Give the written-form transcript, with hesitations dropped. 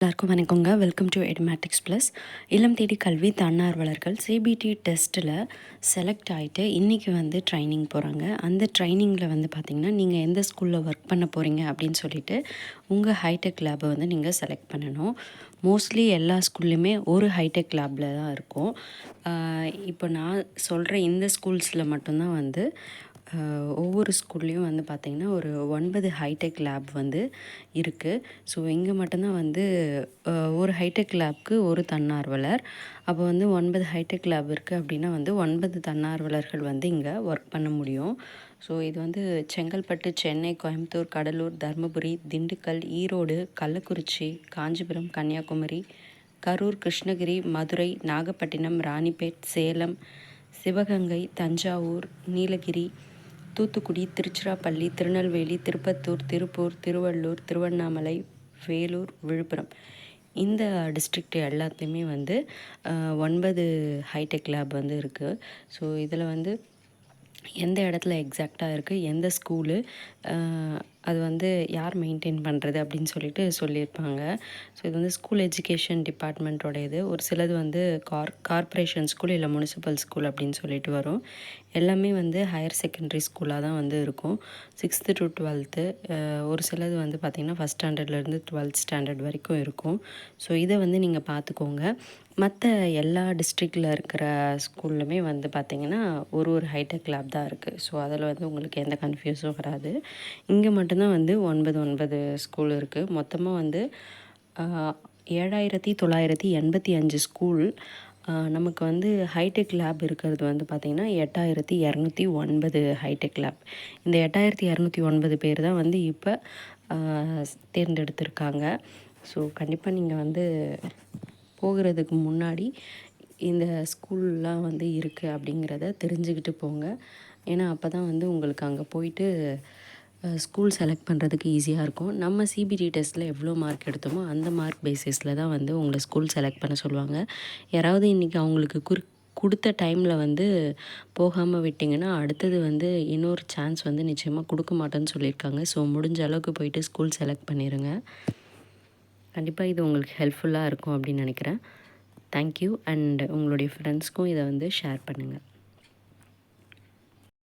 எல்லாருக்கும் வணக்கங்க. Welcome to Edumatics plus. இல்லம் தேடி கல்வி தன்னார்வலர்கள் சிபிடி டெஸ்ட்டில் செலக்ட் ஆகிட்டு இன்றைக்கி வந்து ட்ரைனிங் போகிறாங்க. அந்த ட்ரைனிங்கில் வந்து பார்த்திங்கன்னா நீங்கள் எந்த ஸ்கூலில் ஒர்க் பண்ண போகிறீங்க அப்படின்னு சொல்லிட்டு உங்கள் ஹைடெக் லேபை வந்து நீங்கள் செலக்ட் பண்ணணும். மோஸ்ட்லி எல்லா ஸ்கூல்லையுமே ஒரு ஹைடெக் லேபில் தான் இருக்கும். இப்போ நான் சொல்கிற இந்த ஸ்கூல்ஸில் மட்டும்தான் வந்து ஒவ்வொரு ஸ்கூல்லேயும் வந்து பார்த்திங்கன்னா ஒரு 9 ஹைடெக் லேப் வந்து இருக்குது. ஸோ இங்கே மட்டும்தான் வந்து ஒரு ஹைடெக் லேப்க்கு ஒரு தன்னார்வலர். அப்போ வந்து 9 ஹைடெக் லேப் இருக்குது அப்படின்னா வந்து 9 தன்னார்வலர்கள் வந்து இங்கே ஒர்க் பண்ண முடியும். ஸோ இது வந்து செங்கல்பட்டு, சென்னை, கோயம்புத்தூர், கடலூர், தருமபுரி, திண்டுக்கல், ஈரோடு, கள்ளக்குறிச்சி, காஞ்சிபுரம், கன்னியாகுமரி, கரூர், கிருஷ்ணகிரி, மதுரை, நாகப்பட்டினம், ராணிப்பேட், சேலம், சிவகங்கை, தஞ்சாவூர், நீலகிரி, தூத்துக்குடி, திருச்சிராப்பள்ளி, திருநெல்வேலி, திருப்பத்தூர், திருப்பூர், திருவள்ளூர், திருவண்ணாமலை, வேலூர், விழுப்புரம் இந்த டிஸ்ட்ரிக்ட் எல்லாத்தையுமே வந்து 9 ஹைடெக் லேப் வந்து இருக்குது. ஸோ இதில் வந்து எந்த இடத்துல எக்ஸாக்டாக இருக்குது, எந்த ஸ்கூலு, அது வந்து யார் மெயின்டைன் பண்ணுறது அப்படின்னு சொல்லிட்டு சொல்லியிருப்பாங்க. ஸோ இது வந்து ஸ்கூல் எஜுகேஷன் டிபார்ட்மெண்ட்டோட இது. ஒரு சிலது வந்து கார்ப்பரேஷன் ஸ்கூல் இல்லை முனிசிபல் ஸ்கூல் அப்படின்னு சொல்லிட்டு வரும். எல்லாமே வந்து ஹையர் செகண்டரி ஸ்கூலாக தான் வந்து இருக்கும். 6th to 12th, ஒரு சிலது வந்து பார்த்திங்கன்னா ஃபஸ்ட் ஸ்டாண்டர்ட்லேருந்து 12th ஸ்டாண்டர்ட் வரைக்கும் இருக்கும். ஸோ இதை வந்து நீங்கள் பார்த்துக்கோங்க. மற்ற எல்லா டிஸ்ட்ரிக்டில் இருக்கிற ஸ்கூல்லுமே வந்து பார்த்திங்கன்னா ஒரு ஹைடெக் லேப் தான் இருக்குது. ஸோ அதில் வந்து உங்களுக்கு எந்த கன்ஃப்யூஸும் வராது. இங்கே மட்டும்தான் வந்து 9 ஸ்கூல் இருக்குது. மொத்தமாக வந்து 7985 ஸ்கூல். நமக்கு வந்து ஹைடெக் லேப் இருக்கிறது வந்து பார்த்திங்கன்னா 8209 ஹைடெக் லேப். இந்த 8209 பேர் தான் வந்து இப்போ தேர்ந்தெடுத்திருக்காங்க. ஸோ கண்டிப்பாக நீங்கள் வந்து போகிறதுக்கு முன்னாடி இந்த ஸ்கூல்லாம் வந்து இருக்குது அப்படிங்கிறத தெரிஞ்சுக்கிட்டு போங்க. ஏன்னா அப்போ தான் வந்து உங்களுக்கு அங்கே போயிட்டு ஸ்கூல் செலக்ட் பண்ணுறதுக்கு ஈஸியாக இருக்கும். நம்ம சிபிடி டெஸ்ட்டில் எவ்வளோ மார்க் எடுத்தோமோ அந்த மார்க் பேசிஸில் தான் வந்து உங்களை ஸ்கூல் செலக்ட் பண்ண சொல்லுவாங்க. யாராவது இன்றைக்கி அவங்களுக்கு கொடுத்த டைமில் வந்து போகாமல் விட்டிங்கன்னா அடுத்தது வந்து இன்னொரு சான்ஸ் வந்து நிச்சயமாக கொடுக்க மாட்டேன்னு சொல்லியிருக்காங்க. ஸோ முடிஞ்ச அளவுக்கு போயிட்டு ஸ்கூல் செலக்ட் பண்ணிடுங்க. கண்டிப்பாக இது உங்களுக்கு ஹெல்ப்ஃபுல்லாக இருக்கும் அப்படின்னு நினைக்கிறேன். தேங்க்யூ. அண்ட் உங்களுடைய ஃப்ரெண்ட்ஸ்க்கும் இதை வந்து ஷேர் பண்ணுங்கள்.